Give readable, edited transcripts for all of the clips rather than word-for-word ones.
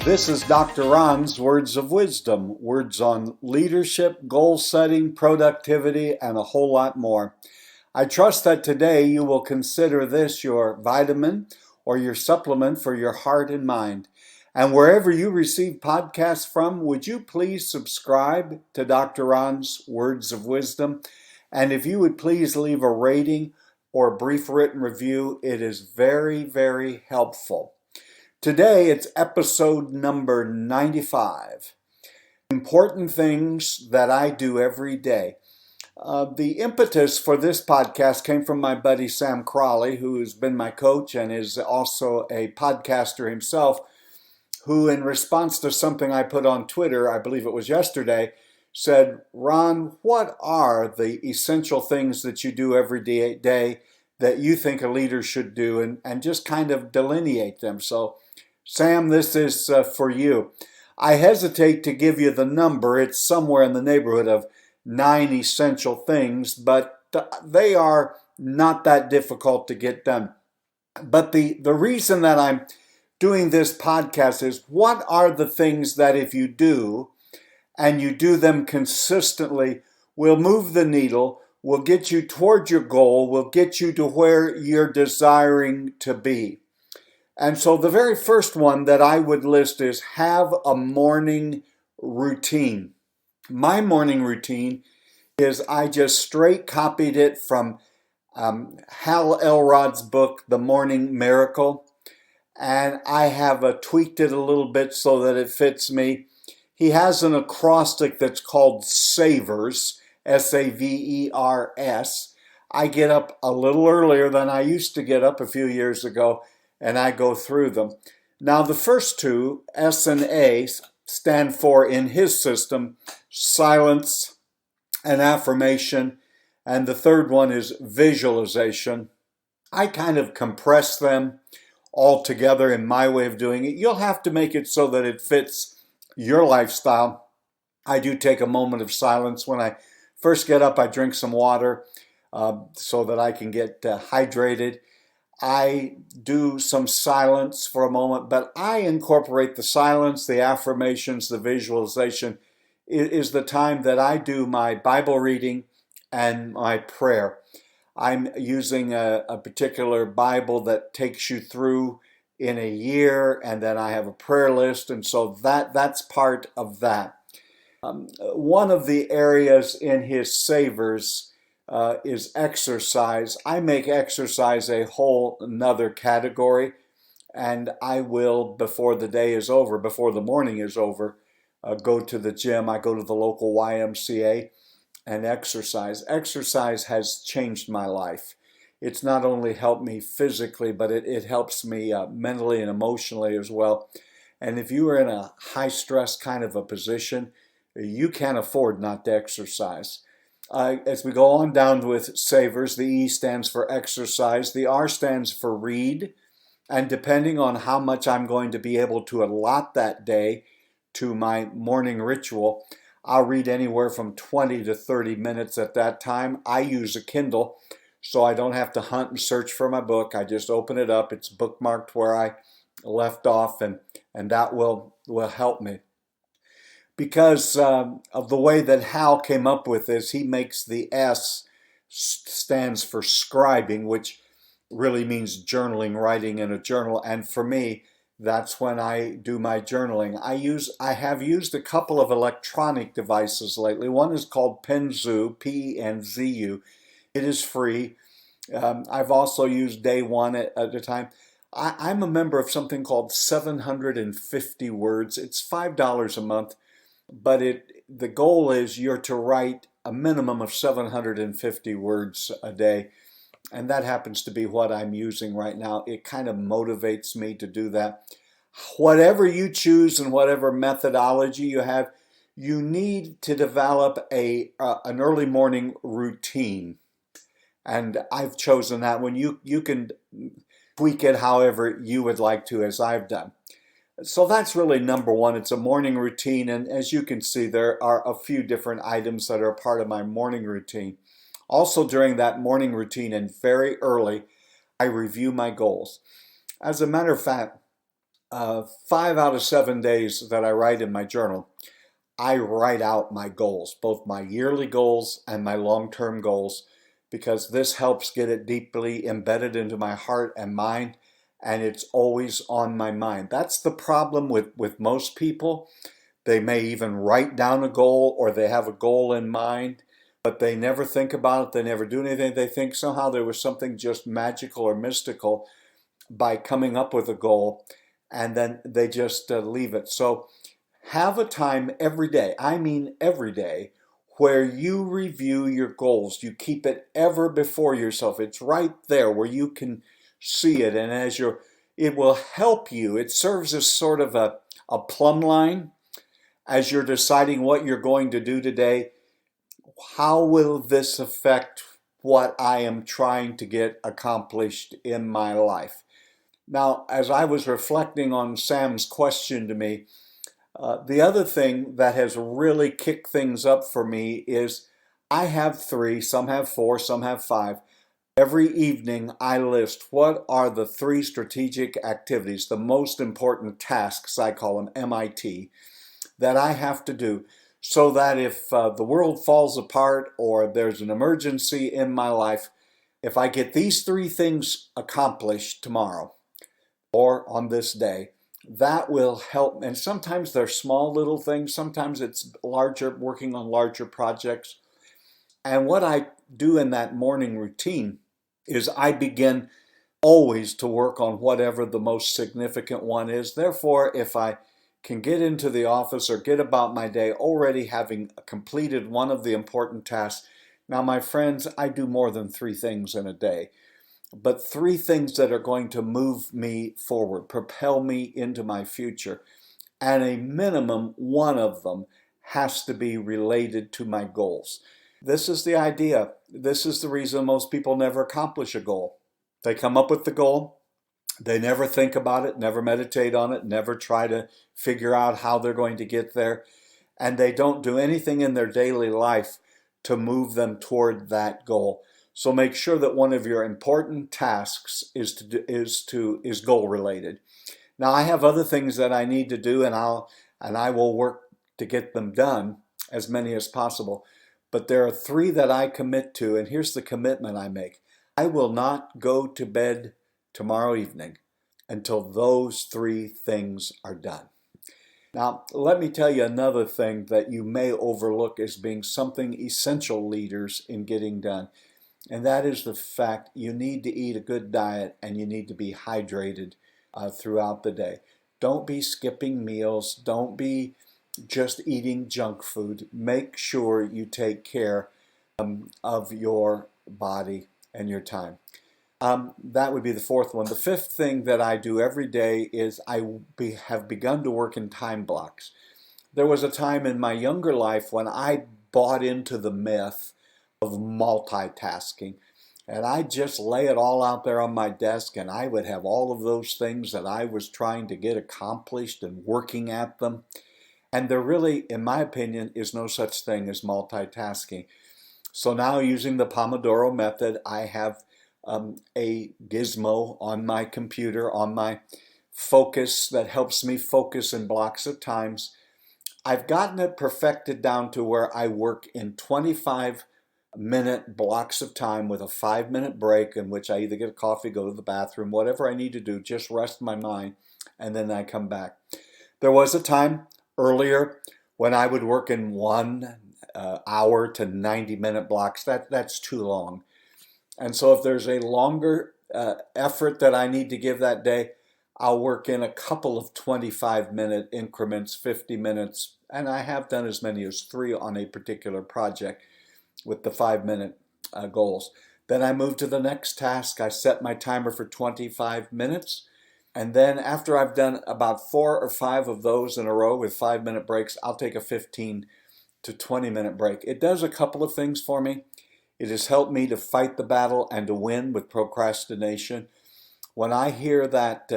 This is Dr. Ron's Words of Wisdom, words on leadership, goal setting, productivity, and a whole lot more. I trust that today you will consider this your vitamin or your supplement for your heart and mind. And wherever you receive podcasts from, would you please subscribe to Dr. Ron's Words of Wisdom? And if you would please leave a rating or a brief written review, it is very, very helpful. Today, it's episode number 95. Important things that I do every day. The impetus for this podcast came from my buddy Sam Crawley, who has been my coach and is also a podcaster himself, who in response to something I put on Twitter, I believe it was yesterday, said, "Ron, what are the essential things that you do every day that you think a leader should do?" and just kind of delineate them. So Sam, this is for you. I hesitate to give you the number. It's somewhere in the neighborhood of 9 essential things, but they are not that difficult to get done. But the reason that I'm doing this podcast is, what are the things that if you do, and you do them consistently, will move the needle, will get you toward your goal, will get you to where you're desiring to be? And so the very first one that I would list is have a morning routine. My morning routine is I just straight copied it from Hal Elrod's book, The Morning Miracle, and I have tweaked it a little bit so that it fits me. He has an acrostic that's called SAVERS, SAVERS. I get up a little earlier than I used to get up a few years ago, and I go through them. Now, the first two, S and A, stand for, in his system, silence and affirmation, and the third one is visualization. I kind of compress them all together in my way of doing it. You'll have to make it so that it fits your lifestyle. I do take a moment of silence. When I first get up, I drink some water so that I can get hydrated. I do some silence for a moment, but I incorporate the silence, the affirmations, the visualization. It is the time that I do my Bible reading and my prayer. I'm using a particular Bible that takes you through in a year, and then I have a prayer list, and so that's part of that. One of the areas in his savers is exercise. I make exercise a whole another category, and I will, before the day is over, before the morning is over, go to the gym. I go to the local YMCA and exercise. Exercise has changed my life. It's not only helped me physically, but it helps me mentally and emotionally as well. And if you are in a high stress kind of a position, you can't afford not to exercise. As we go on down with savers, the E stands for exercise, the R stands for read, and depending on how much I'm going to be able to allot that day to my morning ritual, I'll read anywhere from 20 to 30 minutes at that time. I use a Kindle, so I don't have to hunt and search for my book. I just open it up. It's bookmarked where I left off, and that will help me. Because of the way that Hal came up with this, he makes the S stands for scribing, which really means journaling, writing in a journal. And for me, that's when I do my journaling. I have used a couple of electronic devices lately. One is called Penzu, Penzu. It is free. I've also used Day One at a time. I'm a member of something called 750 Words. It's $5 a month. But the goal is you're to write a minimum of 750 words a day. And that happens to be what I'm using right now. It kind of motivates me to do that. Whatever you choose and whatever methodology you have, you need to develop an early morning routine. And I've chosen that one. You can tweak it however you would like to, as I've done. So that's really number one. It's a morning routine, and as you can see, there are a few different items that are part of my morning routine. Also, during that morning routine and very early, I review my goals. As a matter of fact, 5 out of 7 days that I write in my journal, I write out my goals, both my yearly goals and my long-term goals, because this helps get it deeply embedded into my heart and mind, and it's always on my mind. That's the problem with most people. They may even write down a goal or they have a goal in mind, but they never think about it. They never do anything. They think somehow there was something just magical or mystical by coming up with a goal, and then they just leave it. So have a time every day, I mean every day, where you review your goals. You keep it ever before yourself. It's right there where you can see it, and it will help you. It serves as sort of a plumb line as you're deciding what you're going to do today. How will this affect what I am trying to get accomplished in my life? Now, as I was reflecting on Sam's question to me, the other thing that has really kicked things up for me is I have 3, some have 4, some have 5. Every evening I list what are the 3 strategic activities, the most important tasks, I call them MIT, that I have to do, so that if the world falls apart or there's an emergency in my life, if I get these 3 things accomplished tomorrow or on this day, that will help. And sometimes they're small little things, sometimes it's larger, working on larger projects. And what I do in that morning routine is I begin always to work on whatever the most significant one is. Therefore, if I can get into the office or get about my day already having completed one of the important tasks. Now, my friends, I do more than 3 things in a day, but 3 things that are going to move me forward, propel me into my future. And a minimum one of them has to be related to my goals. This is the idea. This is the reason most people never accomplish a goal. They come up with the goal. They never think about it, never meditate on it, never try to figure out how they're going to get there. And they don't do anything in their daily life to move them toward that goal. So make sure that one of your important tasks is goal related. Now, I have other things that I need to do, and I will work to get them done, as many as possible. But there are 3 that I commit to, and here's the commitment I make. I will not go to bed tomorrow evening until those 3 things are done. Now, let me tell you another thing that you may overlook as being something essential, leaders, in getting done. And that is the fact you need to eat a good diet and you need to be hydrated throughout the day. Don't be skipping meals. Don't be just eating junk food. Make sure you take care of your body and your time. That would be the 4th one. The 5th thing that I do every day is have begun to work in time blocks. There was a time in my younger life when I bought into the myth of multitasking. And I just lay it all out there on my desk, and I would have all of those things that I was trying to get accomplished and working at them. And there really, in my opinion, is no such thing as multitasking. So now, using the Pomodoro method, I have a gizmo on my computer, on my focus, that helps me focus in blocks of times. I've gotten it perfected down to where I work in 25-minute blocks of time with a 5-minute break in which I either get a coffee, go to the bathroom, whatever I need to do, just rest my mind, and then I come back. There was a time earlier when I would work in 1 hour to 90-minute blocks. That's too long. And so if there's a longer effort that I need to give that day, I'll work in a couple of 25-minute increments, 50 minutes, and I have done as many as 3 on a particular project with the 5-minute goals. Then I move to the next task. I set my timer for 25 minutes. And then after I've done about 4 or 5 of those in a row with 5-minute breaks, I'll take a 15 to 20-minute break. It does a couple of things for me. It has helped me to fight the battle and to win with procrastination. When I hear that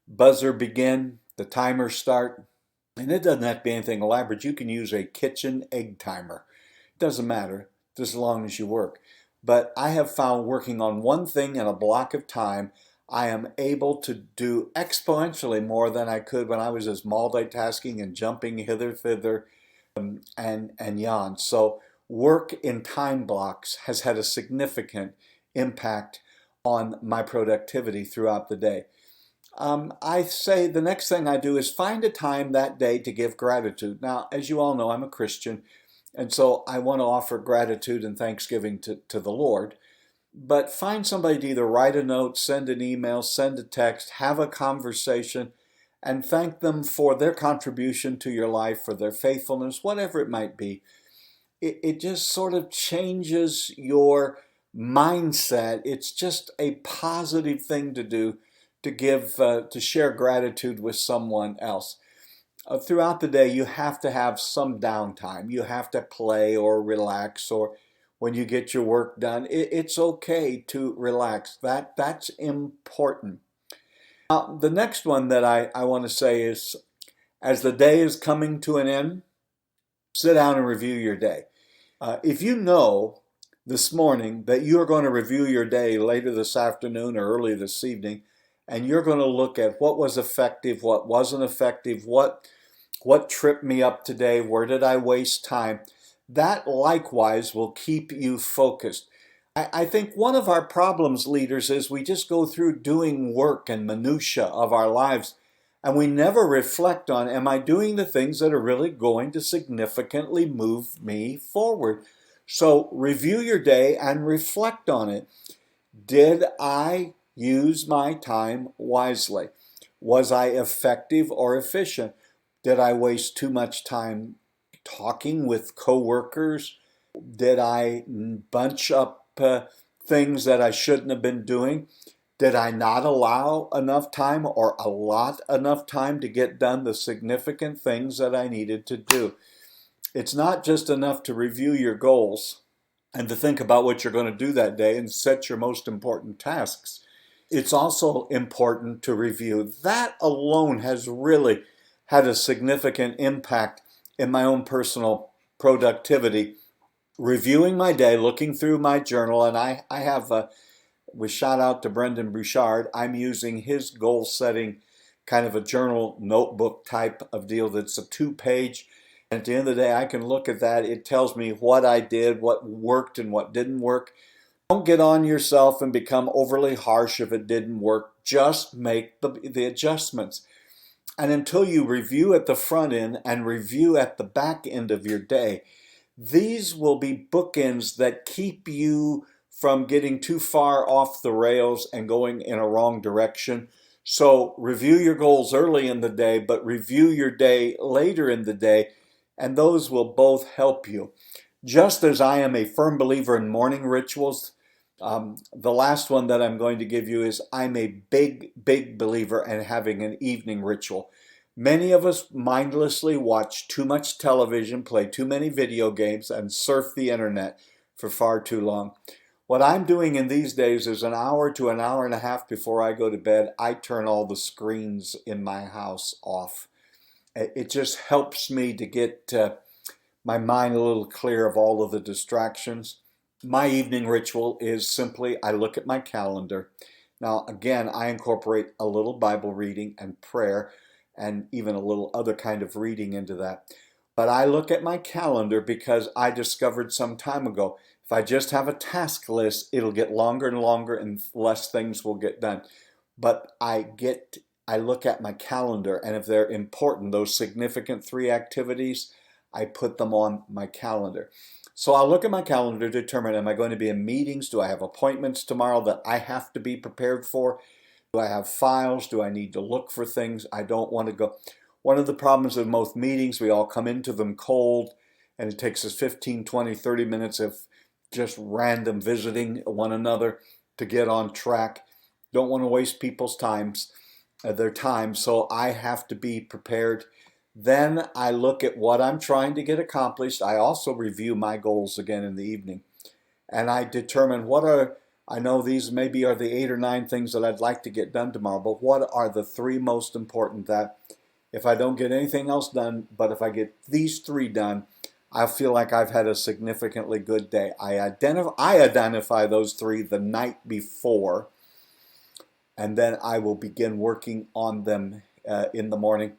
buzzer begin, the timer start, and it doesn't have to be anything elaborate. You can use a kitchen egg timer. It doesn't matter, just as long as you work. But I have found working on one thing in a block of time, I am able to do exponentially more than I could when I was just multitasking and jumping hither, thither, and yon. So work in time blocks has had a significant impact on my productivity throughout the day. I say the next thing I do is find a time that day to give gratitude. Now, as you all know, I'm a Christian, and so I want to offer gratitude and thanksgiving to the Lord. But find somebody to either write a note, send an email, send a text, have a conversation, and thank them for their contribution to your life, for their faithfulness, whatever it might be. It just sort of changes your mindset. It's just a positive thing to do to give, to share gratitude with someone else. Throughout the day, you have to have some downtime. You have to play or relax, or when you get your work done, it's okay to relax. That's important. The next one that I want to say is, as the day is coming to an end, sit down and review your day. If you know this morning that you're going to review your day later this afternoon or early this evening, and you're going to look at what was effective, what wasn't effective, what tripped me up today, where did I waste time, that likewise will keep you focused. I think one of our problems, leaders, is we just go through doing work and minutia of our lives, and we never reflect on, am I doing the things that are really going to significantly move me forward? So review your day and reflect on it. Did I use my time wisely? Was I effective or efficient? Did I waste too much time talking with coworkers? Did I bunch up things that I shouldn't have been doing? Did I not allow enough time or allot enough time to get done the significant things that I needed to do? It's not just enough to review your goals and to think about what you're going to do that day and set your most important tasks. It's also important to review. That alone has really had a significant impact in my own personal productivity. Reviewing my day, looking through my journal, and I have, with shout out to Brendan Bouchard, I'm using his goal setting kind of a journal notebook type of deal that's a 2-page. And at the end of the day, I can look at that. It tells me what I did, what worked and what didn't work. Don't get on yourself and become overly harsh if it didn't work. Just make the adjustments. And until you review at the front end and review at the back end of your day, these will be bookends that keep you from getting too far off the rails and going in a wrong direction. So review your goals early in the day, but review your day later in the day, and those will both help you. Just as I am a firm believer in morning rituals, the last one that I'm going to give you is I'm a big believer in having an evening ritual. Many of us mindlessly watch too much television, play too many video games, and surf the internet for far too long. What I'm doing in these days is an hour to an hour and a half before I go to bed, I turn all the screens in my house off. It just helps me to get my mind a little clear of all of the distractions. My evening ritual is simply I look at my calendar. Now, again, I incorporate a little Bible reading and prayer and even a little other kind of reading into that. But I look at my calendar because I discovered some time ago, if I just have a task list, it'll get longer and longer and less things will get done. But I look at my calendar, and if they're important, those significant 3 activities, I put them on my calendar. So I'll look at my calendar to determine, am I going to be in meetings? Do I have appointments tomorrow that I have to be prepared for? Do I have files? Do I need to look for things? I don't want to go. One of the problems with most meetings, we all come into them cold, and it takes us 15, 20, 30 minutes of just random visiting one another to get on track. Don't want to waste people's their time, so I have to be prepared. Then I look at what I'm trying to get accomplished. I also review my goals again in the evening. And I determine I know these maybe are the 8 or 9 things that I'd like to get done tomorrow, but what are the 3 most important that if I don't get anything else done, but if I get these 3 done, I feel like I've had a significantly good day. I identify those 3 the night before. and then I will begin working on them in the morning.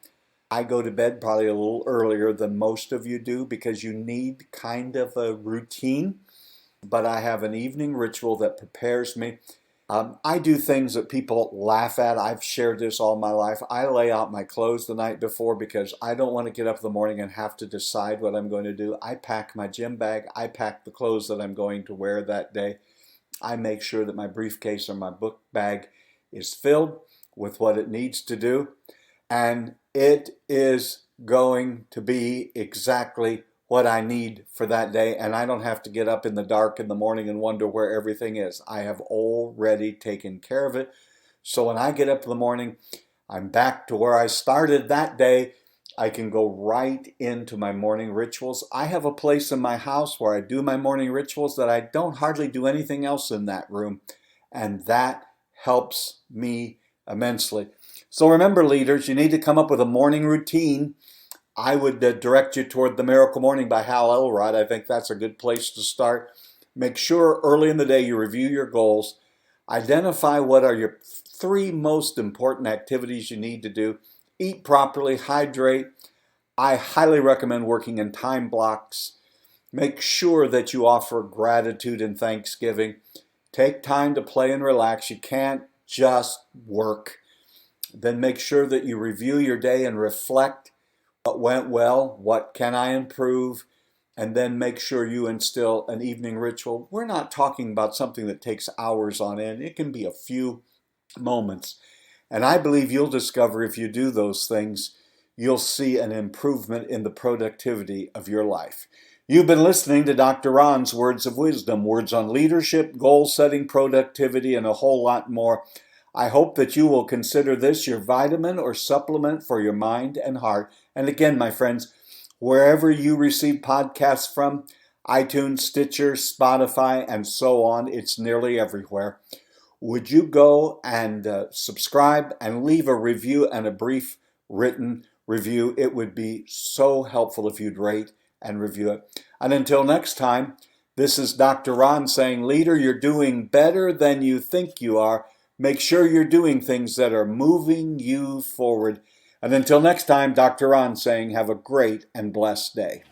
I go to bed probably a little earlier than most of you do because you need kind of a routine, but I have an evening ritual that prepares me. I do things that people laugh at. I've shared this all my life. I lay out my clothes the night before because I don't want to get up in the morning and have to decide what I'm going to do. I pack my gym bag. I pack the clothes that I'm going to wear that day. I make sure that my briefcase or my book bag is filled with what it needs to do. And it is going to be exactly what I need for that day, and I don't have to get up in the dark in the morning and wonder where everything is. I have already taken care of it. So when I get up in the morning, I'm back to where I started that day. I can go right into my morning rituals. I have a place in my house where I do my morning rituals that I don't hardly do anything else in that room, and that helps me immensely. So remember, leaders, you need to come up with a morning routine. I would direct you toward The Miracle Morning by Hal Elrod. I think that's a good place to start. Make sure early in the day you review your goals. Identify what are your 3 most important activities you need to do. Eat properly, hydrate. I highly recommend working in time blocks. Make sure that you offer gratitude and thanksgiving. Take time to play and relax. You can't just work. Then make sure that you review your day and reflect. What went well? What can I improve? And then make sure you instill an evening ritual. We're not talking about something that takes hours on end. It can be a few moments. And I believe you'll discover if you do those things, you'll see an improvement in the productivity of your life. You've been listening to Dr. Ron's Words of Wisdom, words on leadership, goal setting, productivity, and a whole lot more. I hope that you will consider this your vitamin or supplement for your mind and heart. And again, my friends, wherever you receive podcasts from, iTunes, Stitcher, Spotify, and so on, it's nearly everywhere. Would you go and subscribe and leave a review and a brief written review? It would be so helpful if you'd rate and review it. And until next time, this is Dr. Ron saying, leader, you're doing better than you think you are. Make sure you're doing things that are moving you forward. And until next time, Dr. Ron saying, have a great and blessed day.